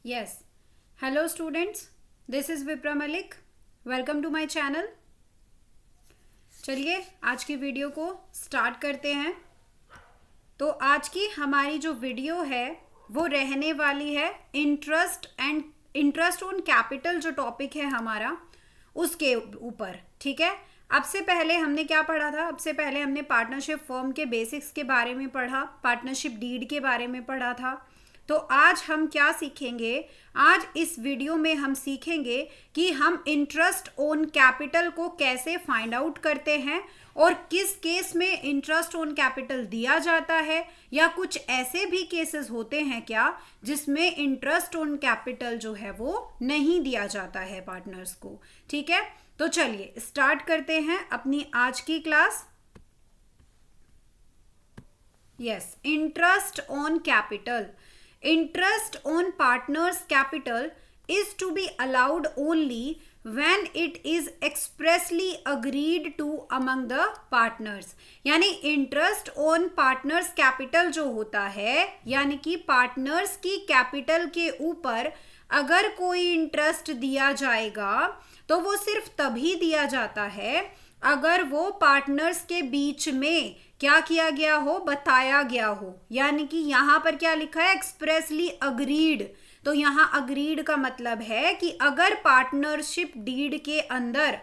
Yes. Hello students, this is Vipra Malik. Welcome to my channel. चलिए आज की video को स्टार्ट करते हैं. तो आज की हमारी जो वीडियो है वो रहने वाली है इंटरेस्ट ऑन कैपिटल जो टॉपिक है हमारा उसके ऊपर. ठीक है. अब से पहले हमने क्या पढ़ा था? अब से पहले हमने पार्टनरशिप फर्म के बेसिक्स के बारे में पढ़ा, पार्टनरशिप डीड के बारे में पढ़ा था. तो आज हम क्या सीखेंगे? आज इस वीडियो में हम सीखेंगे कि हम इंटरेस्ट ऑन कैपिटल को कैसे फाइंड आउट करते हैं और किस केस में इंटरेस्ट ऑन कैपिटल दिया जाता है, या कुछ ऐसे भी केसेस होते हैं क्या जिसमें इंटरेस्ट ऑन कैपिटल जो है वो नहीं दिया जाता है पार्टनर्स को. ठीक है. तो चलिए स्टार्ट करते हैं अपनी आज की class. Yes, interest on capital. Interest on partners' capital is to be allowed only when it is expressly agreed to among the partners. यानी इंटरेस्ट ऑन पार्टनर्स कैपिटल जो होता है, यानी कि पार्टनर्स की कैपिटल के ऊपर अगर कोई इंटरेस्ट दिया जाएगा तो वो सिर्फ तभी दिया जाता है अगर वो पार्टनर्स के बीच में क्या किया गया हो, बताया गया हो. यानी कि यहाँ पर क्या लिखा है? Expressly agreed. तो यहाँ अग्रीड का मतलब है कि अगर पार्टनरशिप डीड के अंदर,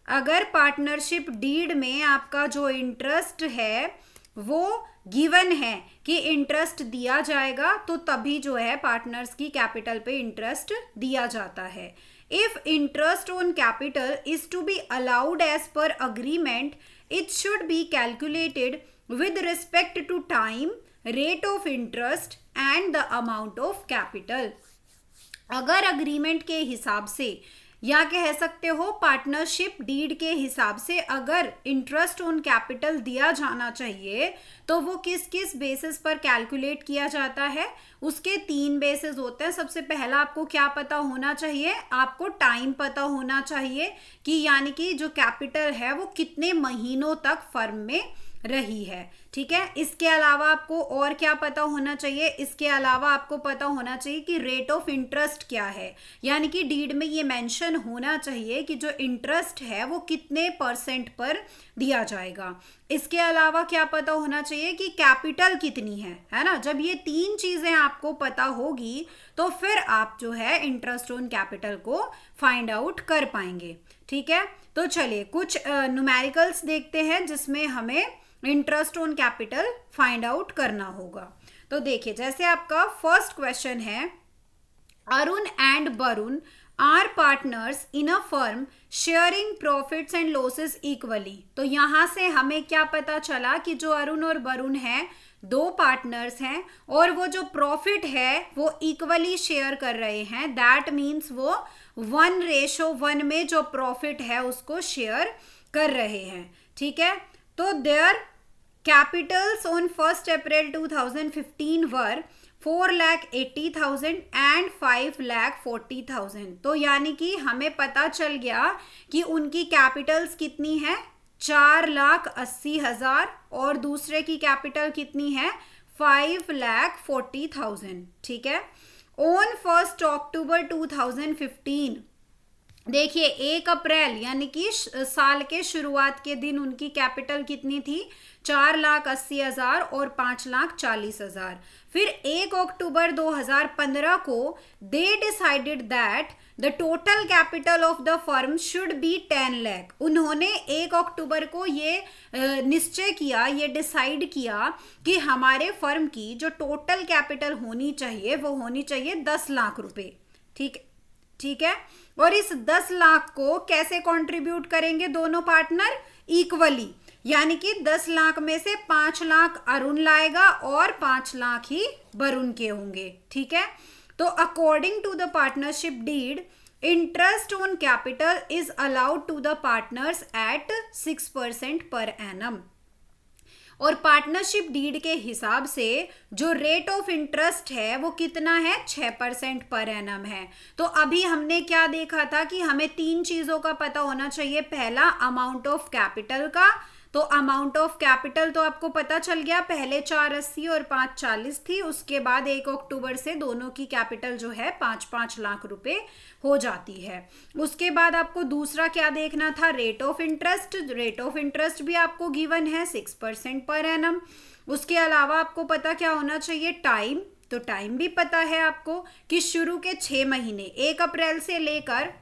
अगर पार्टनरशिप डीड में आपका जो इंटरेस्ट है वो गिवन है कि इंटरेस्ट दिया जाएगा, तो तभी जो है पार्टनर्स की कैपिटल पे इंटरेस्ट दिया जाता है. If interest on capital is to be allowed as per agreement, it should be calculated with respect to time, rate of interest and the amount of capital. अगर अग्रीमेंट के हिसाब से या कह सकते हो पार्टनरशिप डीड के हिसाब से अगर इंटरेस्ट ऑन कैपिटल दिया जाना चाहिए तो वो किस किस बेसिस पर कैलकुलेट किया जाता है? उसके 3 बेसिस होते हैं. सबसे पहला आपको क्या पता होना चाहिए? आपको टाइम पता होना चाहिए कि यानी कि जो कैपिटल है वो कितने महीनों तक फर्म में रही है. ठीक है. इसके अलावा आपको और क्या पता होना चाहिए? इसके अलावा आपको पता होना चाहिए कि रेट ऑफ इंटरेस्ट क्या है, यानी कि डीड में ये मेंशन होना चाहिए कि जो इंटरेस्ट है वो कितने % पर दिया जाएगा. इसके अलावा क्या पता होना चाहिए कि कैपिटल कितनी है ना. जब ये 3 चीजें आपको पता होगी तो फिर आप जो है इंटरेस्ट ऑन कैपिटल को फाइंड आउट कर पाएंगे. ठीक है. तो चलिए कुछ न्यूमेरिकल्स देखते हैं जिसमें हमें interest on capital find out करना होगा. तो देखिए, जैसे आपका फर्स्ट क्वेश्चन है, Arun and Varun are partners in a firm sharing profits and losses equally. तो यहां से हमें क्या पता चला कि जो अरुण और वरुण हैं 2 पार्टनर्स हैं और वो जो प्रॉफिट है वो इक्वली शेयर कर रहे हैं. दैट मीन्स वो 1:1 में जो प्रॉफिट है उसको शेयर कर रहे हैं. ठीक है. तो there Capitals on 1 April 2015 were 4,80,000 and 5,40,000. तो यानी कि हमें पता चल गया कि उनकी कैपिटल्स कितनी है? 4,80,000 और दूसरे की कैपिटल कितनी है? 5,40,000. ठीक है. ऑन 1 अक्टूबर 2015 देखिए 1 अप्रैल यानी कि साल के शुरुआत के दिन उनकी कैपिटल कितनी थी? 4,80,000 और 5,40,000. फिर 1 अक्टूबर 2015 को they decided that the total capital of the firm should be 10 lakh. उन्होंने 1 अक्टूबर को ये निश्चय किया, ये डिसाइड किया कि हमारे फर्म की जो टोटल कैपिटल होनी चाहिए वो होनी चाहिए 10 लाख रुपए. ठीक है. और इस 10 लाख को कैसे कंट्रीब्यूट करेंगे दोनों पार्टनर? इक्वली. यानी कि 10 लाख में से 5 लाख अरुण लाएगा और 5 लाख ही वरुण के होंगे. ठीक है. तो according to the partnership deed interest on capital is allowed to the partners at 6% per annum. और पार्टनरशिप डीड के हिसाब से जो रेट ऑफ इंटरेस्ट है वो कितना है? 6% पर एनम है. तो अभी हमने क्या देखा था कि हमें 3 चीजों का पता होना चाहिए. पहला अमाउंट ऑफ कैपिटल का, तो अमाउंट ऑफ कैपिटल तो आपको पता चल गया, पहले 480 और 540 थी, उसके बाद 1 अक्टूबर से दोनों की कैपिटल जो है 5-5 लाख रुपए हो जाती है। उसके बाद आपको दूसरा क्या देखना था, rate of interest. Rate of interest भी आपको गिवन है 6% पर एनम। उसके अलावा आपको पता क्या होना चाहिए, टाइम। तो टाइम भी पता है आपको कि शुरू के 6 महीने 1 अप्रैल से लेकर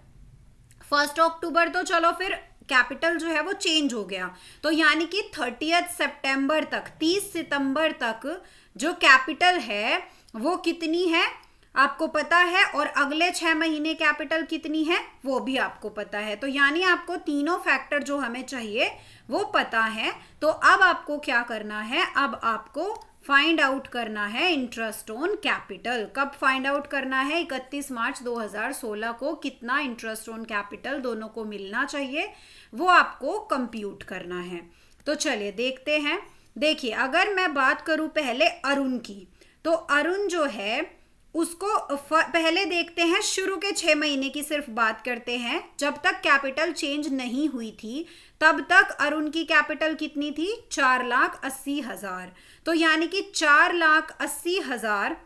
1 अक्टूबर, तो चलो फिर कैपिटल जो है वो चेंज हो गया, तो यानी कि 30 सितंबर तक, 30 सितंबर तक जो कैपिटल है वो कितनी है आपको पता है, और अगले 6 महीने कैपिटल कितनी है वो भी आपको पता है। तो यानी आपको तीनों फैक्टर जो हमें चाहिए वो पता है। तो अब आपको क्या करना है, अब आपको फाइंड आउट करना है इंटरेस्ट ऑन कैपिटल। कब फाइंड आउट करना है, 31 मार्च 2016 को कितना इंटरेस्ट ऑन कैपिटल दोनों को मिलना चाहिए वो आपको कंप्यूट करना है। तो चलिए देखते हैं। देखिए, अगर मैं बात करूं पहले अरुण की, तो अरुण जो है उसको पहले देखते हैं, शुरू के 6 महीने की सिर्फ बात करते हैं। जब तक कैपिटल चेंज नहीं हुई थी तब तक अरुण की कैपिटल कितनी थी, 4,80,000। तो यानी कि 4,80,000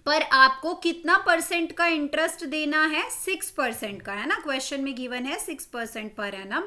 पर आपको कितना परसेंट का इंटरेस्ट देना है, 6% का, है ना, क्वेश्चन में गिवन है 6% पर एनम।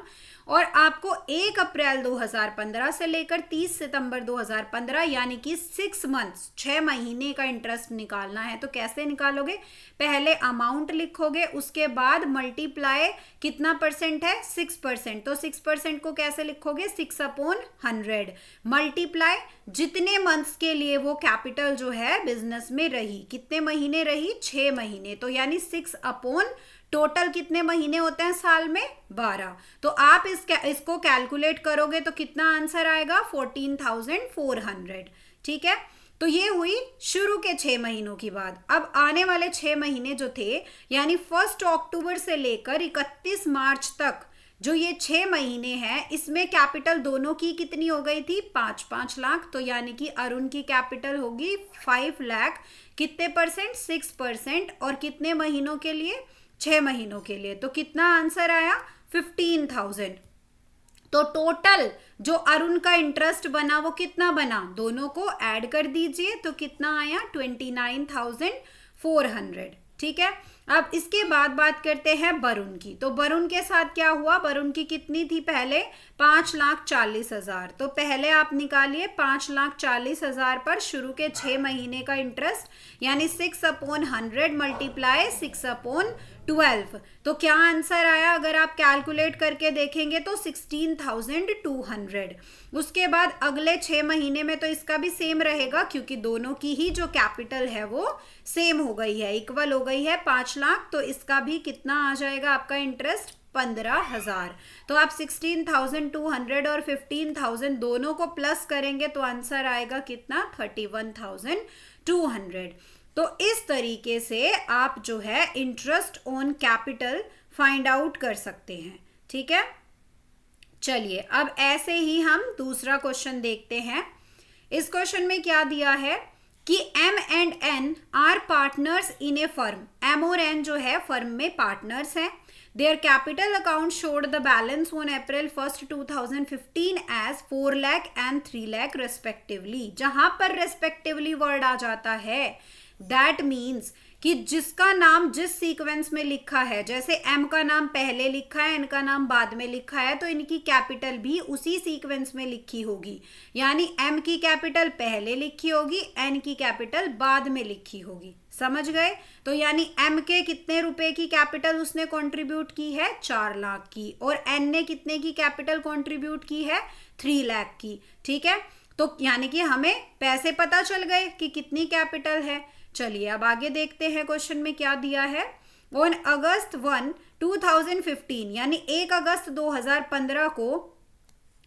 और आपको 1 अप्रैल 2015 से लेकर 30 सितंबर 2015 यानी कि 6 मंथ्स, 6 महीने का इंटरेस्ट निकालना है। तो कैसे निकालोगे, पहले अमाउंट लिखोगे, उसके बाद मल्टीप्लाई कितना परसेंट है, 6%। तो 6% को कैसे लिखोगे, 6/100 मल्टीप्लाई जितने मंथ्स के लिए वो कैपिटल जो है बिजनेस में रही, कितने महीने रही, 6 महीने। तो यानी 6 टोटल कितने महीने होते हैं साल में, 12। तो आप इसको कैलकुलेट करोगे तो कितना आंसर आएगा, 14,400। ठीक है, तो ये हुई शुरू के 6 महीनों की बात। अब आने वाले 6 महीने जो थे, यानी 1 अक्टूबर से लेकर 31 मार्च तक जो ये 6 महीने हैं, इसमें कैपिटल दोनों की कितनी हो गई थी, 5-5 लाख। तो यानी कि अरुण की कैपिटल होगी 5 लाख, कितने परसेंट, 6%, और कितने महीनों के लिए, 6 महीनों के लिए। तो कितना आंसर आया, 15,000। तो टोटल जो अरुण का इंटरेस्ट बना वो कितना बना, दोनों को ऐड कर दीजिए तो कितना आया, 29,400। ठीक है, अब इसके बाद बात करते हैं वरुण की। तो वरुण के साथ क्या हुआ, वरुण की कितनी थी पहले, 5,40,000। तो पहले आप निकालिए 5,40,000 पर शुरू के 6 महीने का इंटरेस्ट, यानी 6/100 मल्टीप्लाई 6/12। तो क्या आंसर आया, अगर आप कैलकुलेट करके देखेंगे तो 16,200। उसके बाद अगले 6 महीने में तो इसका भी सेम रहेगा, क्योंकि दोनों की ही जो कैपिटल है वो सेम हो गई है, इक्वल हो गई है 5 लाख। तो इसका भी कितना आ जाएगा आपका इंटरेस्ट, 15,000। तो आप 16,200 और 15,000 दोनों को प्लस करेंगे तो आंसर आएगा कितना, 31,200। तो इस तरीके से आप जो है interest on capital find out कर सकते हैं। ठीक है, चलिए अब ऐसे ही हम दूसरा क्वेश्चन देखते हैं। इस क्वेश्चन में क्या दिया है कि M and N are partners in a firm. M और N जो है फर्म में पार्टनर्स हैं। Their capital account showed the balance on April 1st 2015 as 4 lakh and 3 lakh respectively। जहां पर respectively वर्ड आ जाता है, दैट मीन्स कि जिसका नाम जिस सीक्वेंस में लिखा है, जैसे M का नाम पहले लिखा है, N का नाम बाद में लिखा है, तो इनकी कैपिटल भी उसी सीक्वेंस में लिखी होगी। यानी M की कैपिटल पहले लिखी होगी, N की कैपिटल बाद में लिखी होगी। समझ गए? तो यानी M के कितने रुपए की कैपिटल उसने कंट्रीब्यूट की है, 4 लाख की, और N ने कितने की कैपिटल कंट्रीब्यूट की है, 3 लाख की। ठीक है, तो यानी कि हमें पैसे पता चल गए कि कितनी कैपिटल है। चलिए अब आगे देखते हैं क्वेश्चन में क्या दिया है। ऑन अगस्त 1, 2015 यानी 1 अगस्त 2015 को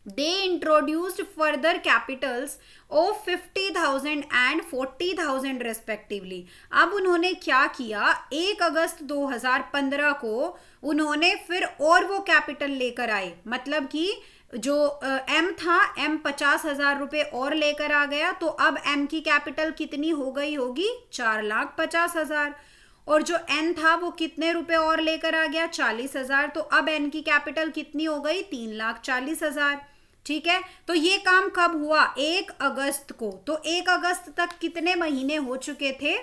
they introduced further Capitals of 50,000 and 40,000 respectively. अब उन्होंने क्या किया, 1 अगस्त 2015 को उन्होंने फिर और वो कैपिटल लेकर आए, मतलब कि जो M था, M 50,000 रुपये और लेकर आ गया। तो अब M की कैपिटल कितनी हो गई होगी, 4,50,000। और जो N था वो कितने रुपए और लेकर आ गया, 40,000। तो अब N की कैपिटल कितनी हो गई, 3,40,000। ठीक है, तो ये काम कब हुआ? 1 अगस्त को। तो 1 अगस्त तक कितने महीने हो चुके थे?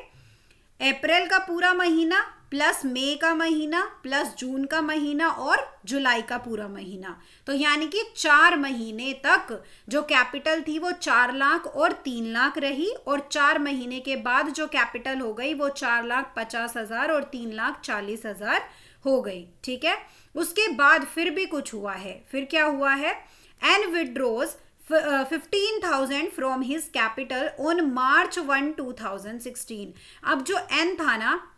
अप्रैल का पूरा महीना प्लस मई का महीना प्लस जून का महीना और जुलाई का पूरा महीना। तो यानी कि 4 महीने तक जो कैपिटल थी वो 4 लाख और 3 लाख रही, और 4 महीने के बाद जो कैपिटल हो गई वो 4,50,000 और 3,40,000 हो गई। ठीक है, उसके बाद फिर भी कुछ हुआ है। फिर क्या हुआ है? N withdraws 15,000 from his capital on March 1, 2016। अब जो एन था ना,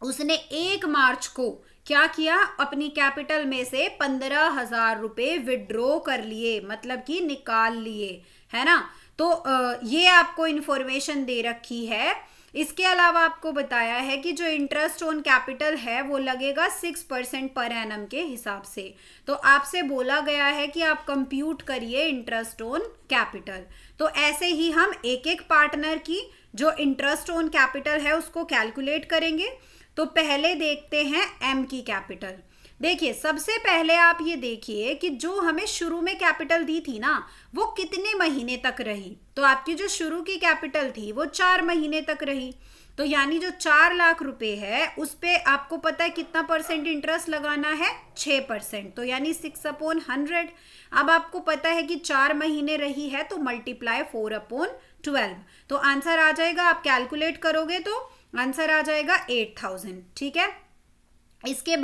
उसने 1 मार्च को क्या किया? अपनी कैपिटल में से 15,000 रुपए विड्रॉ कर लिए, मतलब कि निकाल लिए, है ना। तो ये आपको इंफॉर्मेशन दे रखी है। इसके अलावा आपको बताया है कि जो इंटरेस्ट ऑन कैपिटल है वो लगेगा 6% पर एनम के हिसाब से। तो आपसे बोला गया है कि आप कंप्यूट करिए इंटरेस्ट ऑन कैपिटल। तो ऐसे ही हम एक एक पार्टनर की जो इंटरेस्ट ऑन कैपिटल है उसको कैलकुलेट करेंगे। तो पहले देखते हैं एम की कैपिटल। देखिए, सबसे पहले आप ये देखिए कि जो हमें शुरू में कैपिटल दी थी ना, वो कितने महीने तक रही? तो आपकी जो शुरू की कैपिटल थी वो 4 महीने तक रही। तो यानी जो 4 लाख रुपए है उस पे आपको पता है कितना परसेंट इंटरेस्ट लगाना है? 6%। तो यानी 6/100। अब आपको पता है कि 4 महीने रही है तो मल्टीप्लाई 4/12। तो आंसर आ जाएगा, आप कैलकुलेट करोगे तो आंसर आ जाएगा 8,000। ठीक है, इसके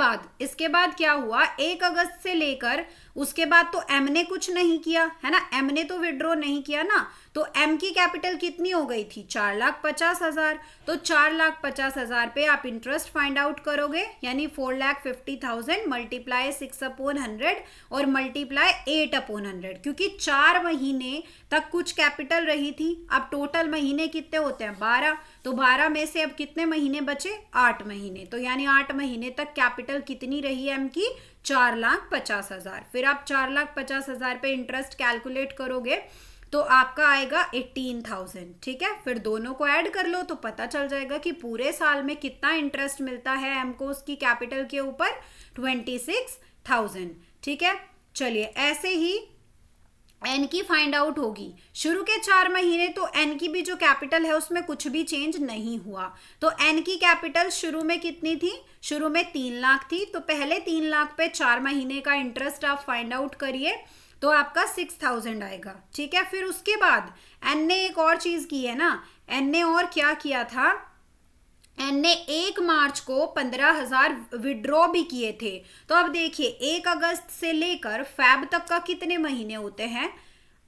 बाद क्या हुआ? 1 अगस्त से लेकर उसके बाद तो एम ने कुछ नहीं किया, है ना। एम ने तो विड्रॉ नहीं किया ना, तो एम की कैपिटल कितनी हो गई थी? 4,50,000। तो 4,50,000 पे आप इंटरेस्ट फाइंड आउट करोगे, यानी 4,50,000 मल्टीप्लाई 6/100 और मल्टीप्लाई 8/100, क्योंकि 4 महीने तक कुछ कैपिटल रही थी। अब टोटल महीने कितने होते हैं? 12। तो 12 में से अब कितने महीने बचे? 8 महीने। तो यानी 8 महीने तक कैपिटल कितनी रही एम की? 4,50,000। फिर आप 4,50,000 पे इंटरेस्ट कैलकुलेट करोगे तो आपका आएगा 18,000। ठीक है, फिर दोनों को ऐड कर लो तो पता चल जाएगा कि पूरे साल में कितना इंटरेस्ट मिलता है एम को उसकी कैपिटल के ऊपर? 26,000। ठीक है, चलिए ऐसे ही एन की फाइंड आउट होगी। शुरू के 4 महीने तो एन की भी जो कैपिटल है उसमें कुछ भी चेंज नहीं हुआ। तो एन की कैपिटल शुरू में कितनी थी? शुरू में 3 लाख थी। तो पहले 3 लाख पे 4 महीने का इंटरेस्ट आप फाइंड आउट करिए तो आपका 6,000 आएगा। ठीक है, फिर उसके बाद एन ने एक और चीज की है ना। एन ने और क्या किया था? एन ने 1 मार्च को 15,000 विड्रॉ भी किए थे। तो अब देखिए, 1 अगस्त से लेकर फैब तक का कितने महीने होते हैं?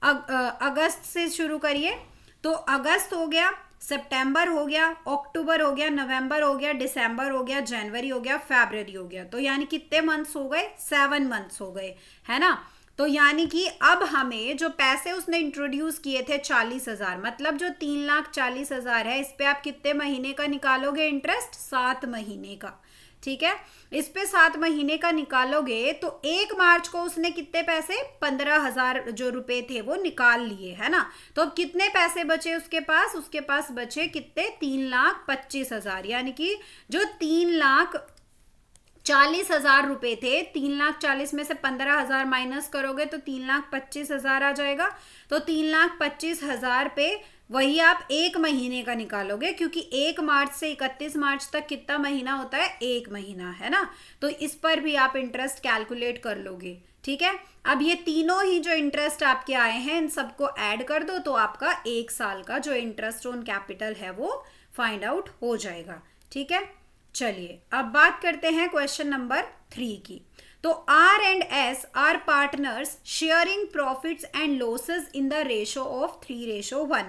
अगस्त से शुरू करिए। तो अगस्त हो गया, सितंबर हो गया, अक्टूबर हो गया, नवंबर हो गया, दिसंबर हो गया, जनवरी हो गया, फरवरी हो गया। तो यानी कितने मंथ्स हो गए? 7 मंथ्स हो गए, है ना। तो यानी कि अब हमें जो पैसे उसने इंट्रोड्यूस किए थे 40,000, मतलब जो 3,40,000 है, इस पे आप कितने महीने का निकालोगे इंटरेस्ट? 7 महीने का। ठीक है, इस पे 7 महीने का निकालोगे तो 1 मार्च को उसने कितने पैसे? 15,000 जो रुपए थे वो निकाल लिए, है ना। तो अब कितने पैसे बचे उसके पास? उसके पास बचे कितने? 3,25,000। यानी कि जो 3,40,000 रुपए थे, 3,40,000 में से 15,000 माइनस करोगे तो 3,25,000 आ जाएगा। तो 3,25,000 पे वही आप 1 महीने का निकालोगे, क्योंकि 1 मार्च से 31 मार्च तक कितना महीना होता है? 1 महीना, है ना। तो इस पर भी आप इंटरेस्ट कैलकुलेट कर लोगे। ठीक है, अब ये तीनों ही जो इंटरेस्ट आपके आए हैं इन सबको ऐड कर दो तो आपका 1 साल का जो इंटरेस्ट ऑन कैपिटल है वो फाइंड आउट हो जाएगा। ठीक है, चलिए अब बात करते हैं क्वेश्चन नंबर 3 की। तो R and S are partners sharing profits and losses in the ratio of 3:1।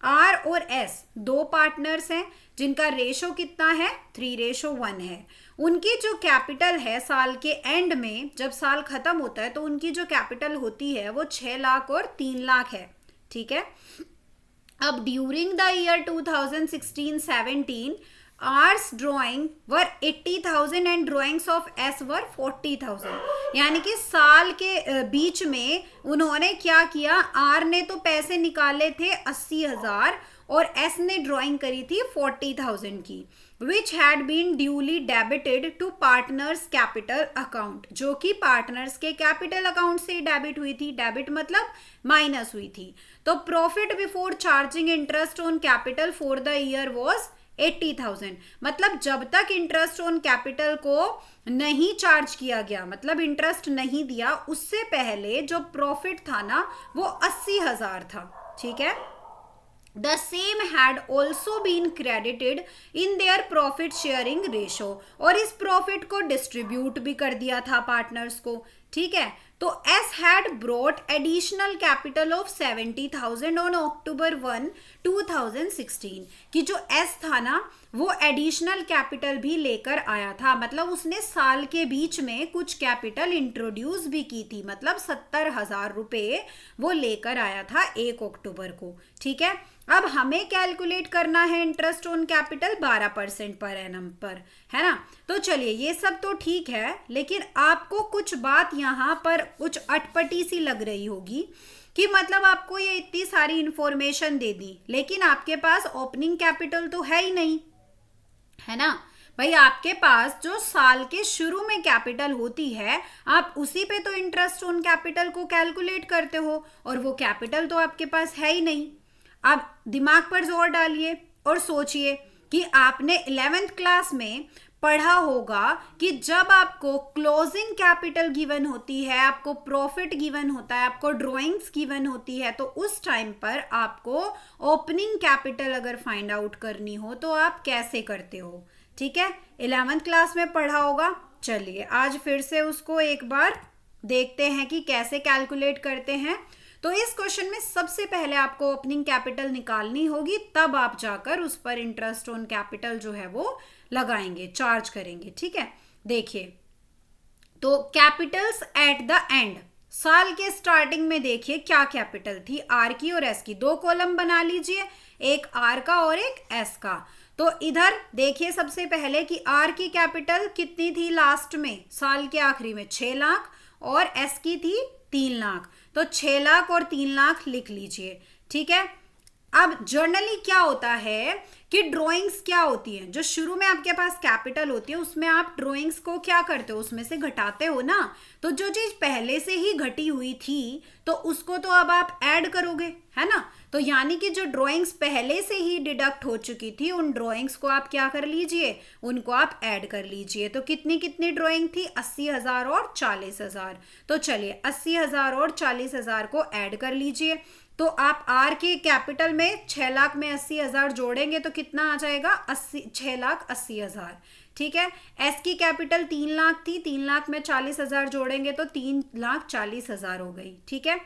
R और एस 2 पार्टनर्स हैं जिनका रेशो कितना है? 3:1 है। उनकी जो कैपिटल है साल के एंड में, जब साल खत्म होता है तो उनकी जो कैपिटल होती है वो 6 लाख और 3 लाख है। ठीक है, अब during the year 2016-17 R's drawing were 80,000 and drawings of S were 40,000। यानी कि साल के बीच में उन्होंने क्या किया? आर ने तो पैसे निकाले थे 80,000 और एस ने ड्राइंग करी थी 40,000 की, which had been duly debited to partners capital account, जो कि पार्टनर्स के कैपिटल अकाउंट से डेबिट हुई थी, डेबिट मतलब माइनस हुई थी। तो profit before charging interest on capital for the year was 80,000, मतलब जब तक इंटरेस्ट ऑन कैपिटल को नहीं चार्ज किया गया, मतलब इंटरेस्ट नहीं दिया, उससे पहले जो प्रॉफिट था ना वो 80,000 था, ठीक है। The same had also been credited in their profit sharing ratio, और इस प्रॉफिट को डिस्ट्रीब्यूट भी कर दिया था पार्टनर्स को, ठीक है। तो S had brought additional capital of 70,000 on October 1, 2016, कि जो S था ना वो एडिशनल कैपिटल भी लेकर आया था, मतलब उसने साल के बीच में कुछ कैपिटल इंट्रोड्यूस भी की थी, मतलब 70,000 रुपये वो लेकर आया था 1 अक्टूबर को, ठीक है। अब हमें कैलकुलेट करना है interest on capital 12% per annum पर, है ना। तो चलिए ये सब तो ठीक है, लेकिन आपको कुछ बात यहाँ पर कुछ अटपटी सी लग रही होगी कि मतलब आपको ये इतनी सारी इंफॉर्मेशन दे दी, लेकिन आपके पास ओपनिंग कैपिटल तो है ही नहीं, है ना भाई। आपके पास जो साल के शुरू में कैपिटल होती है, आप उसी पे तो इंटरेस्ट ऑन कैपिटल को कैलकुलेट करते हो, और वो कैपिटल तो आपके पास है ही नहीं। अब दिमाग पर जोर डालिए और सोचिए कि आपने 11th क्लास में पढ़ा होगा कि जब आपको क्लोजिंग कैपिटल गिवन होती है, आपको प्रॉफिट गिवन होता है, आपको ड्राइंग्स गिवन होती है, तो उस टाइम पर आपको ओपनिंग कैपिटल अगर फाइंड आउट करनी हो तो आप कैसे करते हो, ठीक है। 11th क्लास में पढ़ा होगा। चलिए आज फिर से उसको एक बार देखते हैं कि कैसे कैलकुलेट करते हैं। तो इस क्वेश्चन में सबसे पहले आपको ओपनिंग कैपिटल निकालनी होगी, तब आप जाकर उस पर इंटरेस्ट ऑन कैपिटल जो है वो लगाएंगे, चार्ज करेंगे, ठीक है। देखिए तो कैपिटल्स एट द एंड, साल के स्टार्टिंग में देखिए क्या कैपिटल थी, आर की और एस की। 2 कॉलम बना लीजिए, एक आर का और एक एस का। तो इधर देखिए सबसे पहले कि आर की कैपिटल कितनी थी लास्ट में, साल के आखिरी में 6 लाख, और एस की थी 3 लाख। तो 6 लाख और 3 लाख लिख लीजिए, ठीक है। अब जनरली क्या होता है कि ड्राइंग्स क्या होती है, जो शुरू में आपके पास कैपिटल होती है उसमें आप ड्राइंग्स को क्या करते हो, उसमें से घटाते हो ना। तो जो चीज पहले से ही घटी हुई थी तो उसको तो अब आप ऐड करोगे, है ना। तो यानी कि जो ड्राइंग्स पहले से ही डिडक्ट हो चुकी थी उन ड्राइंग्स को आप क्या कर लीजिए, उनको आप ऐड कर लीजिए। तो कितनी कितनी ड्राइंग थी, 80,000 और 40,000। तो चलिए 80,000 और 40,000 को ऐड कर लीजिए। तो आप आर के कैपिटल में 6 लाख में 80,000 जोड़ेंगे तो कितना आ जाएगा, 6,80,000, ठीक है। एस की कैपिटल 3 लाख थी, 3 लाख में 40,000 जोड़ेंगे तो 3,40,000 हो गई, ठीक है।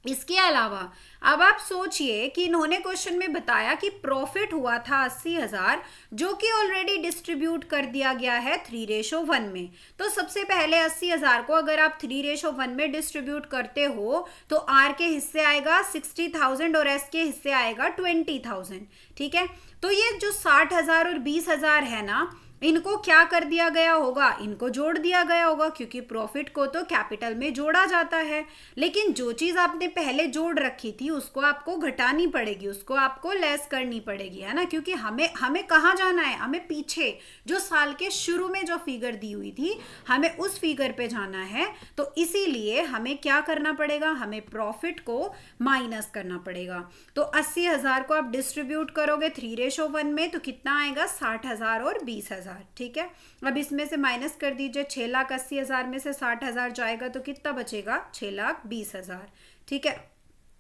इसके अलावा अब आप सोचिए कि इन्होंने क्वेश्चन में बताया कि प्रॉफिट हुआ था 80,000, जो कि ऑलरेडी डिस्ट्रीब्यूट कर दिया गया है 3:1 में। तो सबसे पहले 80,000 को अगर आप 3:1 में डिस्ट्रीब्यूट करते हो तो आर के हिस्से आएगा 60,000 और एस के हिस्से आएगा 20,000, ठीक है। तो ये जो 60,000 और 20,000 है ना, इनको क्या कर दिया गया होगा, इनको जोड़ दिया गया होगा, क्योंकि प्रॉफिट को तो कैपिटल में जोड़ा जाता है। लेकिन जो चीज आपने पहले जोड़ रखी थी उसको आपको घटानी पड़ेगी, उसको आपको लेस करनी पड़ेगी, है ना। क्योंकि हमें कहाँ जाना है, हमें पीछे जो साल के शुरू में जो फिगर दी हुई थी हमें उस फिगर पे जाना है। तो इसीलिए हमें क्या करना पड़ेगा, हमें प्रॉफिट को माइनस करना पड़ेगा। तो 80,000 को आप डिस्ट्रीब्यूट करोगे 3:1 में तो कितना आएगा, 60,000 और 20,000, ठीक है। अब इसमें से माइनस कर दीजिए, 6,80,000 में से 60,000 जाएगा तो कितना बचेगा, 6,20,000, ठीक है।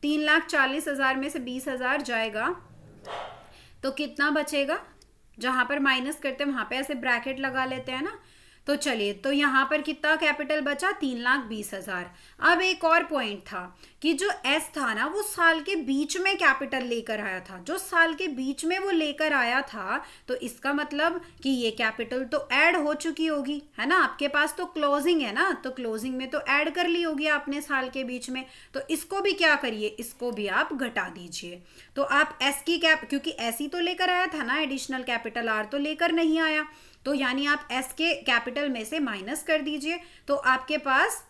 3,40,000 में से 20,000 जाएगा तो कितना बचेगा, जहां पर माइनस करते हैं वहां पे ऐसे ब्रैकेट लगा लेते हैं ना। तो चलिए, तो यहाँ पर कितना कैपिटल बचा, 3,20,000। अब एक और पॉइंट था कि जो एस था ना वो साल के बीच में कैपिटल लेकर आया था, जो साल के बीच में वो लेकर आया था, तो इसका मतलब कि ये कैपिटल तो ऐड हो चुकी होगी, है ना। आपके पास तो क्लोजिंग है ना, तो क्लोजिंग में तो ऐड कर ली होगी आपने साल के बीच में। तो इसको भी क्या करिए, इसको भी आप घटा दीजिए। तो आप एस की क्योंकि एस ही तो लेकर आया था ना एडिशनल कैपिटल, आर तो लेकर नहीं आया, तो यानी आप एस के कैपिटल में से माइनस कर दीजिए। तो आपके पास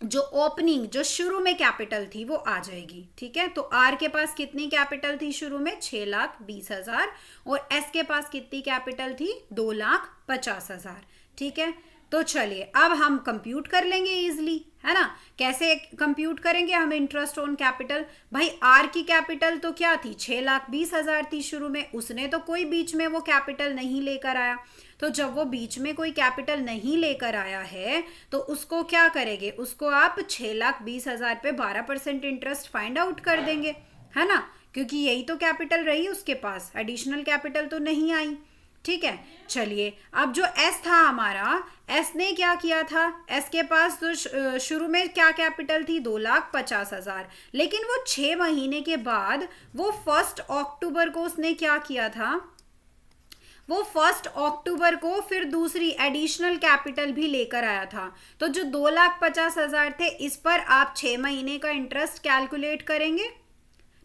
जो ओपनिंग जो शुरू में कैपिटल थी वो आ जाएगी। ठीक है, तो आर के पास कितनी कैपिटल थी शुरू में? 6,20,000। और एस के पास कितनी कैपिटल थी? 2,50,000। ठीक है, तो चलिए अब हम कंप्यूट कर लेंगे इजीली, है ना। कैसे कंप्यूट करेंगे हम इंटरेस्ट ऑन कैपिटल? भाई आर की कैपिटल तो क्या थी? 6,20,000 थी शुरू में, उसने तो कोई बीच में वो कैपिटल नहीं लेकर आया। तो जब वो बीच में कोई कैपिटल नहीं लेकर आया है तो उसको क्या करेंगे? उसको आप 6,20,000 पे 12% इंटरेस्ट फाइंड आउट कर देंगे, है ना, क्योंकि यही तो कैपिटल रही उसके पास, एडिशनल कैपिटल तो नहीं आई। ठीक है, चलिए अब जो एस था हमारा, एस ने क्या किया था? एस के पास तो शुरू में क्या कैपिटल थी? 2,50,000। लेकिन वो 6 महीने के बाद वो 1 अक्टूबर को उसने क्या किया था? वो 1 अक्टूबर को फिर दूसरी एडिशनल कैपिटल भी लेकर आया था। तो जो 2,50,000 थे इस पर आप 6 महीने का इंटरेस्ट कैलकुलेट करेंगे?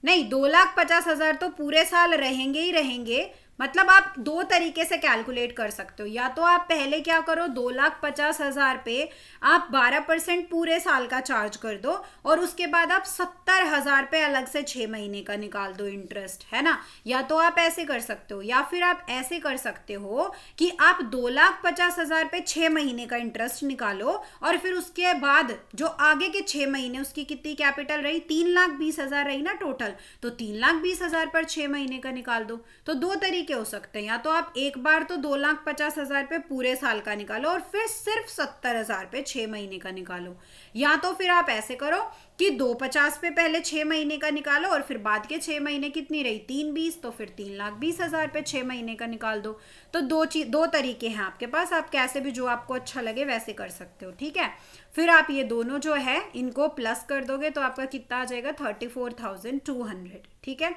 नहीं, 2,50,000 तो पूरे साल रहेंगे ही रहेंगे। मतलब आप दो तरीके से कैलकुलेट कर सकते हो। या तो आप पहले क्या करो, 2,50,000 पे आप 12% पूरे साल का चार्ज कर दो और उसके बाद आप 70,000 पे अलग से 6 महीने का निकाल दो इंटरेस्ट, है ना। या तो आप ऐसे कर सकते हो, या फिर आप ऐसे कर सकते हो कि आप 2,50,000 पे 6 महीने का इंटरेस्ट निकालो और फिर उसके बाद जो आगे के 6 महीने उसकी कितनी कैपिटल रही? 3,20,000 रही ना टोटल, तो 3,20,000 पर 6 महीने का निकाल दो। तो दो तरीके हो सकते हैं, या तो आप एक बार तो 2,50,000 पे पूरे साल का निकालो और फिर सिर्फ 70,000 पे 6 महीने का निकालो, या तो फिर आप ऐसे करो कि 2,50 पे पहले 6 महीने का निकालो और फिर बाद के 6 महीने कितनी रही? 3,20, तो फिर 3,20,000 पे 6 महीने का निकाल दो। तो दो तरीके हैं आपके पास, आप कैसे भी जो आपको अच्छा लगे वैसे कर सकते हो। ठीक है, फिर आप ये दोनों जो है इनको प्लस कर दोगे तो आपका कितना आ जाएगा? 34,200। ठीक है,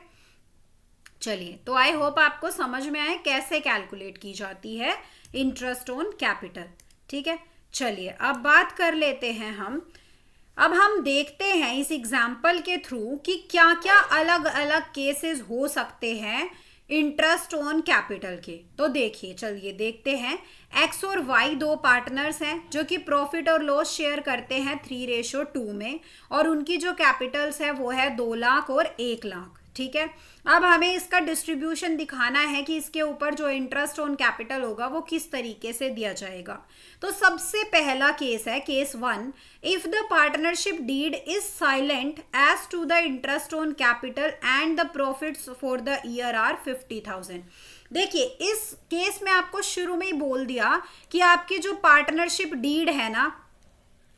चलिए तो आई होप आपको समझ में आए कैसे कैलकुलेट की जाती है इंटरेस्ट ऑन कैपिटल। ठीक है, चलिए अब बात कर लेते हैं हम। अब हम देखते हैं इस एग्जाम्पल के थ्रू कि क्या क्या अलग अलग केसेस हो सकते हैं इंटरेस्ट ऑन कैपिटल के। तो देखिए, चलिए देखते हैं। एक्स और वाई दो पार्टनर्स हैं जो कि प्रॉफिट और लॉस शेयर करते हैं 3:2 में, और उनकी जो कैपिटल्स है वो है 2 लाख और 1 लाख। ठीक है, अब हमें इसका डिस्ट्रीब्यूशन दिखाना है कि इसके ऊपर जो इंटरेस्ट ऑन कैपिटल होगा वो किस तरीके से दिया जाएगा। तो सबसे पहला केस है case 1, if the partnership deed is silent as to the interest on capital and the profits for the year are 50,000। देखिए, इस केस में आपको शुरू में ही बोल दिया कि आपकी जो पार्टनरशिप डीड है ना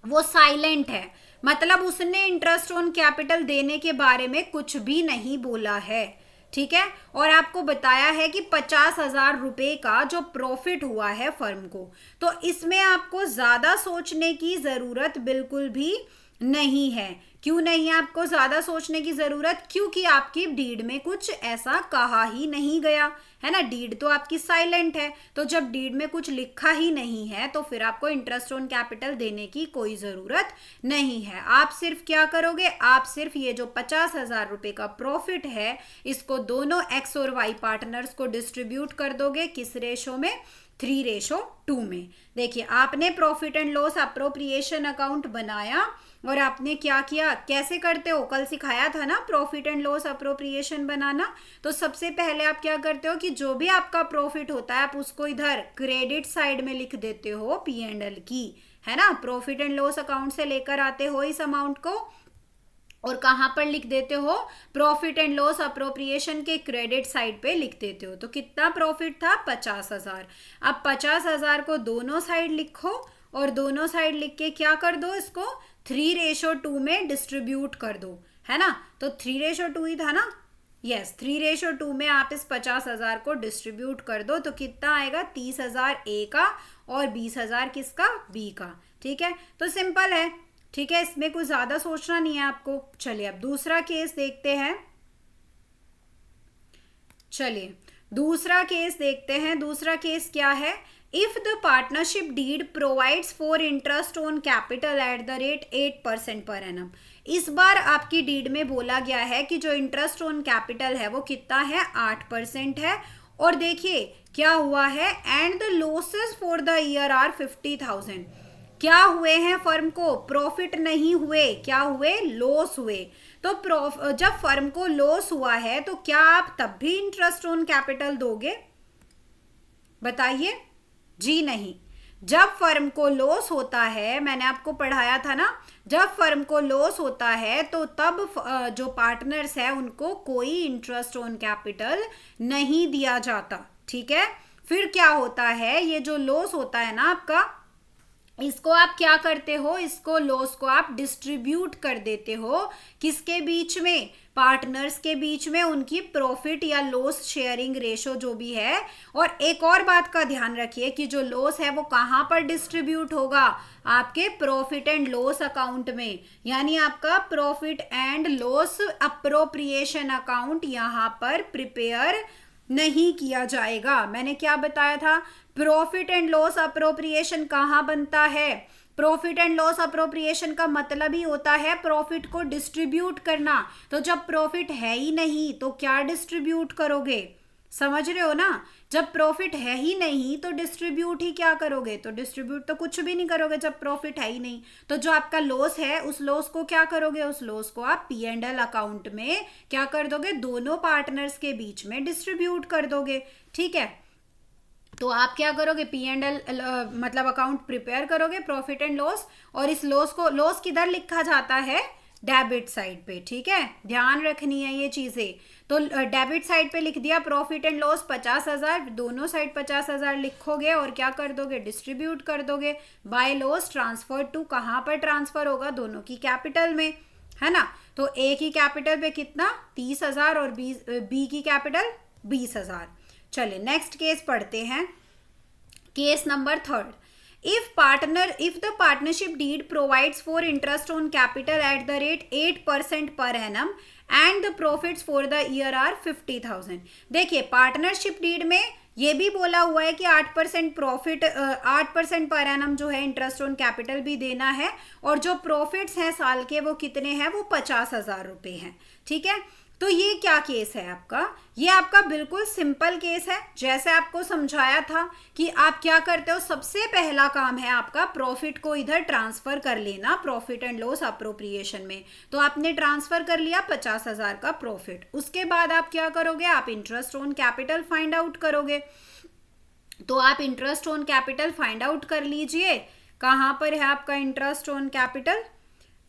वो साइलेंट है, मतलब उसने इंटरेस्ट ऑन कैपिटल देने के बारे में कुछ भी नहीं बोला है। ठीक है, और आपको बताया है कि 50,000 रुपए का जो प्रॉफिट हुआ है फर्म को, तो इसमें आपको ज्यादा सोचने की जरूरत बिल्कुल भी नहीं है। क्यों नहीं है आपको ज्यादा सोचने की जरूरत? क्योंकि आपकी डीड में कुछ ऐसा कहा ही नहीं गया है ना, डीड तो आपकी साइलेंट है। तो जब डीड में कुछ लिखा ही नहीं है तो फिर आपको इंटरेस्ट ऑन कैपिटल देने की कोई जरूरत नहीं है। आप सिर्फ क्या करोगे? आप सिर्फ ये जो 50,000 रुपए का प्रॉफिट है इसको दोनों एक्स और वाई पार्टनर्स को डिस्ट्रीब्यूट कर दोगे। किस रेशो में? 3:2 में। देखिए, आपने profit and loss appropriation account बनाया और आपने क्या किया? कैसे करते हो? कल सिखाया था ना प्रॉफिट एंड लॉस अप्रोप्रिएशन बनाना। तो सबसे पहले आप क्या करते हो कि जो भी आपका प्रॉफिट होता है आप उसको इधर क्रेडिट साइड में लिख देते हो P&L की, है ना। प्रॉफिट एंड लॉस अकाउंट से लेकर आते हो इस अमाउंट को और कहां पर लिख देते हो? प्रॉफिट एंड लॉस अप्रोप्रिएशन के क्रेडिट साइड पे लिख देते हो। तो कितना प्रॉफिट था? 50,000। अब 50,000 को दोनों साइड लिखो और दोनों साइड लिख के क्या कर दो? इसको 3:2 में डिस्ट्रीब्यूट कर दो, है ना। तो 3:2 ही था ना, यस। 3:2 में आप इस 50,000 को डिस्ट्रीब्यूट कर दो तो कितना आएगा? 30,000 ए का और 20,000 किसका? बी का। ठीक है, तो सिंपल है। ठीक है, इसमें कुछ ज्यादा सोचना नहीं है आपको। चलिए अब दूसरा केस देखते हैं। चलिए दूसरा केस देखते हैं। दूसरा केस क्या है? If the partnership deed provides for interest on capital at the rate 8% per annum. इस बार आपकी डीड में बोला गया है कि जो इंटरेस्ट ऑन कैपिटल है वो कितना है? 8% है। और देखिए क्या हुआ है? And the losses for the year are 50,000। क्या हुए हैं फर्म को? प्रॉफिट नहीं हुए, क्या हुए? लॉस हुए। तो जब फर्म को लॉस हुआ है तो क्या आप तब भी इंटरेस्ट ऑन कैपिटल दोगे? बताइए। जी नहीं। जब फर्म को लॉस होता है, मैंने आपको पढ़ाया था ना, जब फर्म को लॉस होता है तो तब जो पार्टनर्स है उनको कोई इंटरेस्ट ऑन कैपिटल नहीं दिया जाता। ठीक है, फिर क्या होता है, ये जो लॉस होता है ना आपका, इसको आप क्या करते हो, इसको लॉस को आप डिस्ट्रीब्यूट कर देते हो किसके बीच में? पार्टनर्स के बीच में, उनकी प्रॉफिट या लॉस शेयरिंग रेशो जो भी है। और एक और बात का ध्यान रखिए कि जो लॉस है वो कहाँ पर डिस्ट्रीब्यूट होगा? आपके प्रॉफिट एंड लॉस अकाउंट में, यानी आपका profit and loss appropriation account यहाँ पर प्रिपेयर नहीं किया जाएगा। मैंने क्या बताया था? प्रॉफिट एंड लॉस अप्रोप्रिएशन कहाँ बनता है? प्रॉफिट एंड लॉस अप्रोप्रिएशन का मतलब ही होता है प्रॉफिट को डिस्ट्रीब्यूट करना। तो जब प्रॉफिट है ही नहीं तो क्या डिस्ट्रीब्यूट करोगे? समझ रहे हो ना? जब प्रॉफिट है ही नहीं तो डिस्ट्रीब्यूट ही क्या करोगे? तो डिस्ट्रीब्यूट तो कुछ भी नहीं करोगे जब प्रॉफिट है ही नहीं। तो जो आपका लॉस है उस लॉस को क्या करोगे? उस लॉस को आप P&L अकाउंट में क्या कर दोगे? दोनों पार्टनर्स के बीच में डिस्ट्रीब्यूट कर दोगे। ठीक है, तो आप क्या करोगे? P&L मतलब अकाउंट प्रिपेयर करोगे, प्रॉफिट एंड लॉस, और इस लॉस को, लॉस किधर लिखा जाता है? डेबिट साइड पे। ठीक है, ध्यान रखनी है ये चीजें। तो डेबिट साइड पे लिख दिया प्रॉफिट एंड लॉस 50,000, दोनों साइड 50,000 लिखोगे और क्या कर दोगे? डिस्ट्रीब्यूट कर दोगे। बाय लॉस ट्रांसफर टू, कहाँ पर ट्रांसफर होगा? दोनों की कैपिटल में, है ना? तो ए की कैपिटल पे कितना? 30,000 और बी की कैपिटल 20,000। चलिए नेक्स्ट केस पढ़ते हैं। Case number 3। if the partnership deed provides for interest on capital at the rate 8% per annum and the profits for the year are 50,000। देखिए, पार्टनरशिप डीड में ये भी बोला हुआ है कि 8% प्रॉफिट, 8% पर एनम जो है इंटरेस्ट ऑन कैपिटल भी देना है, और जो प्रॉफिट्स हैं साल के वो कितने हैं? वो 50,000 रुपये हैं। ठीक है, तो ये क्या केस है आपका? ये आपका बिल्कुल सिंपल केस है। जैसे आपको समझाया था कि आप क्या करते हो, सबसे पहला काम है आपका प्रॉफिट को इधर ट्रांसफर कर लेना प्रॉफिट एंड लॉस अप्रोप्रिएशन में। तो आपने ट्रांसफर कर लिया 50,000 का प्रॉफिट। उसके बाद आप क्या करोगे? आप interest on capital find out करोगे। तो आप interest on capital find out कर लीजिए। कहाँ पर है आपका इंटरेस्ट ऑन कैपिटल?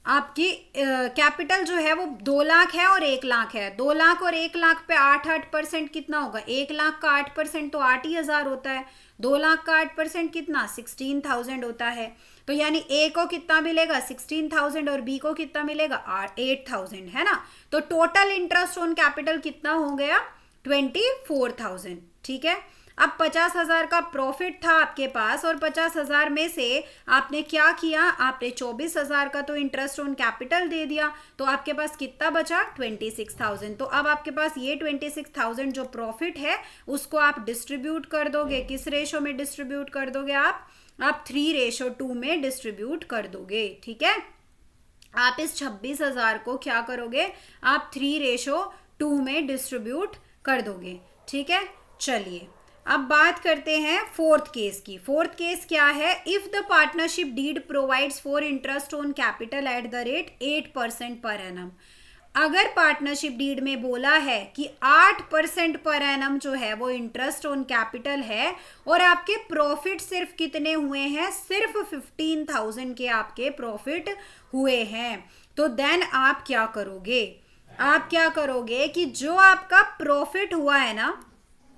आपकी कैपिटल जो है वो 2 लाख है और 1 लाख है। 2 लाख और 1 लाख पे 8% कितना होगा? 1 लाख का 8% तो 8,000 होता है। 2 लाख का 8% कितना? 16,000 होता है। तो यानी ए को कितना मिलेगा? 16,000 और बी को कितना मिलेगा? 8,000, है ना? तो टोटल इंटरेस्ट ऑन कैपिटल कितना हो गया? 24,000। ठीक है, अब 50,000 का प्रॉफिट था आपके पास और 50,000 में से आपने क्या किया? आपने 24,000 का तो इंटरेस्ट ऑन कैपिटल दे दिया, तो आपके पास कितना बचा? 26,000। तो अब आपके पास ये 26,000 जो प्रॉफिट है उसको आप डिस्ट्रीब्यूट कर दोगे। किस रेशो में डिस्ट्रीब्यूट कर दोगे? आप 3:2 में डिस्ट्रीब्यूट कर दोगे। ठीक है, आप इस 26,000 को क्या करोगे? आप 3:2 में डिस्ट्रीब्यूट कर दोगे। ठीक है, चलिए अब बात करते हैं फोर्थ केस की। फोर्थ केस क्या है? If the partnership deed provides for interest on capital at the rate 8% per annum. अगर पार्टनरशिप डीड में बोला है कि 8% पर एनम जो है वो इंटरेस्ट ऑन कैपिटल है और आपके प्रॉफिट सिर्फ कितने हुए हैं? सिर्फ 15,000 के आपके प्रॉफिट हुए हैं। तो देन आप क्या करोगे? आप क्या करोगे कि जो आपका प्रॉफिट हुआ है ना,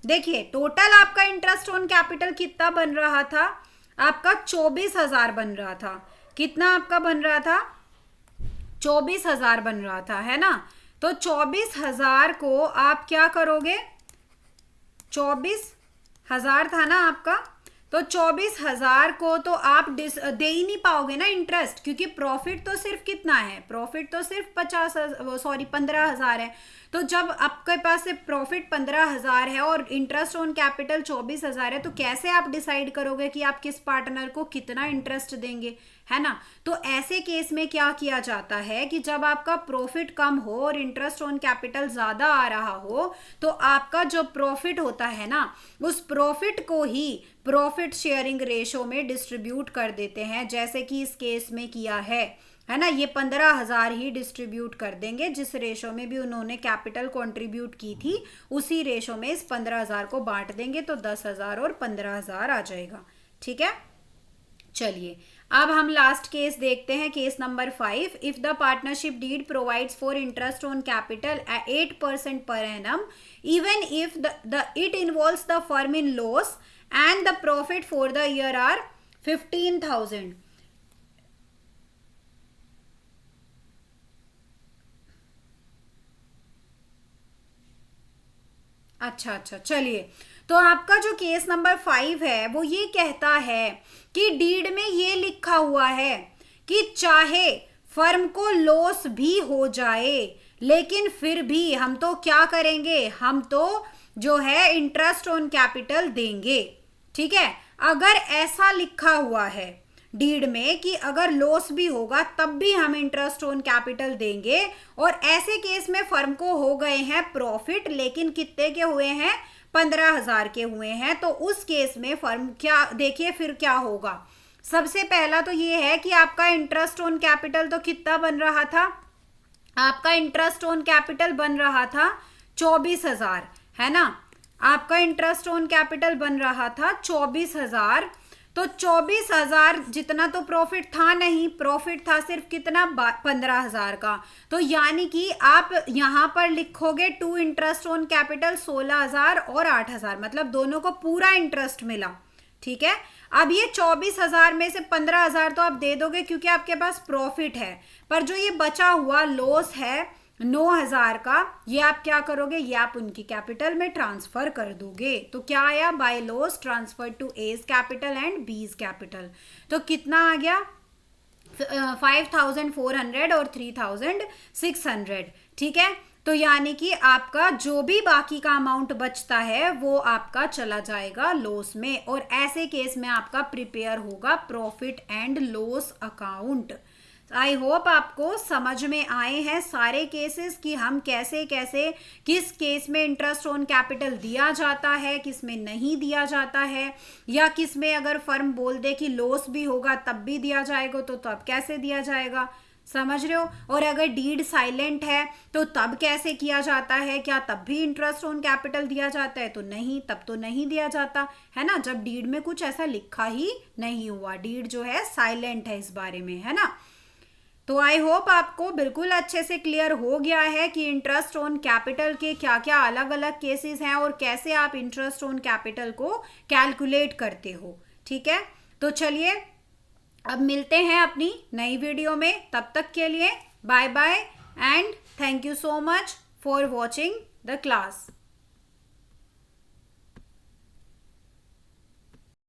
देखिए टोटल आपका इंटरेस्ट ऑन कैपिटल कितना बन रहा था? आपका 24,000 बन रहा था। कितना आपका बन रहा था? 24,000 बन रहा था, है ना? तो 24,000 को आप क्या करोगे? 24,000 था ना आपका, तो 24,000 को तो आप दे ही नहीं पाओगे ना इंटरेस्ट, क्योंकि प्रॉफिट तो सिर्फ कितना है? प्रॉफिट तो सिर्फ 15,000 है। तो जब आपके पास से प्रॉफिट 15,000 है और इंटरेस्ट ऑन कैपिटल 24,000 है, तो कैसे आप डिसाइड करोगे कि आप किस पार्टनर को कितना इंटरेस्ट देंगे, है ना। तो ऐसे केस में क्या किया जाता है कि जब आपका प्रॉफिट कम हो और इंटरेस्ट ऑन कैपिटल ज्यादा आ रहा हो, तो आपका जो प्रॉफिट होता है ना, उस प्रॉफिट को ही प्रॉफिट शेयरिंग रेशो में डिस्ट्रीब्यूट कर देते हैं, जैसे कि इस केस में किया है ना। ये 15,000 ही डिस्ट्रीब्यूट कर देंगे, जिस रेशो में भी उन्होंने कैपिटल कंट्रीब्यूट की थी उसी रेशो में इस 15,000 को बांट देंगे, तो 10,000 और 15,000 आ जाएगा। ठीक है, चलिए अब हम लास्ट केस देखते हैं, case number 5। If the partnership deed provides for interest on capital at 8% per annum, even if it involves the firm in loss and the profit for the year are 15,000. अच्छा, चलिए, तो आपका जो case number 5 है वो ये कहता है कि डीड में ये लिखा हुआ है कि चाहे फर्म को लॉस भी हो जाए, लेकिन फिर भी हम तो क्या करेंगे, हम तो जो है इंटरेस्ट ऑन कैपिटल देंगे। ठीक है, अगर ऐसा लिखा हुआ है डीड में कि अगर लॉस भी होगा तब भी हम इंटरेस्ट ऑन कैपिटल देंगे, और ऐसे केस में फर्म को हो गए हैं प्रॉफिट, लेकिन कितने के हुए हैं, 15,000 के हुए हैं, तो उस केस में फर्म क्या, देखिए फिर क्या होगा। सबसे पहला तो ये है कि आपका इंटरेस्ट ऑन कैपिटल तो कितना बन रहा था, आपका इंटरेस्ट ऑन कैपिटल बन रहा था 24,000, है ना। आपका इंटरेस्ट ऑन कैपिटल बन रहा था 24,000, तो 24,000 जितना तो प्रॉफिट था नहीं, प्रॉफिट था सिर्फ कितना, 15,000 का। तो यानी कि आप यहां पर लिखोगे टू इंटरेस्ट ऑन कैपिटल 16,000 और 8,000, मतलब दोनों को पूरा इंटरेस्ट मिला। ठीक है, अब ये 24,000 में से 15,000 तो आप दे दोगे क्योंकि आपके पास प्रॉफिट है, पर जो ये बचा हुआ लॉस है 9,000 का, ये आप क्या करोगे, ये आप उनकी कैपिटल में ट्रांसफर कर दोगे। तो क्या आया, by loss transfer to A's capital and B's capital. तो कितना आ गया, 5,400 और 3,600। ठीक है, तो यानी कि आपका जो भी बाकी का अमाउंट बचता है वो आपका चला जाएगा लॉस में, और ऐसे केस में आपका प्रिपेयर होगा profit and loss account. I hope आपको समझ में आए हैं सारे केसेस कि हम कैसे कैसे किस केस में इंटरेस्ट ऑन कैपिटल दिया जाता है, किस में नहीं दिया जाता है, या किस में अगर फर्म बोल दे कि लॉस भी होगा तब भी दिया जाएगा, तो तब कैसे दिया जाएगा, समझ रहे हो। और अगर डीड साइलेंट है तो तब कैसे किया जाता है, क्या तब भी इंटरेस्ट ऑन कैपिटल दिया जाता है, तो नहीं, तब तो नहीं दिया जाता, है ना, जब डीड में कुछ ऐसा लिखा ही नहीं हुआ, डीड जो है साइलेंट है इस बारे में, है ना। तो आई होप आपको बिल्कुल अच्छे से क्लियर हो गया है कि इंटरेस्ट ऑन कैपिटल के क्या क्या अलग अलग केसेस हैं और कैसे आप इंटरेस्ट ऑन कैपिटल को कैलकुलेट करते हो। ठीक है, तो चलिए अब मिलते हैं अपनी नई वीडियो में, तब तक के लिए bye bye and thank you so much for watching the class.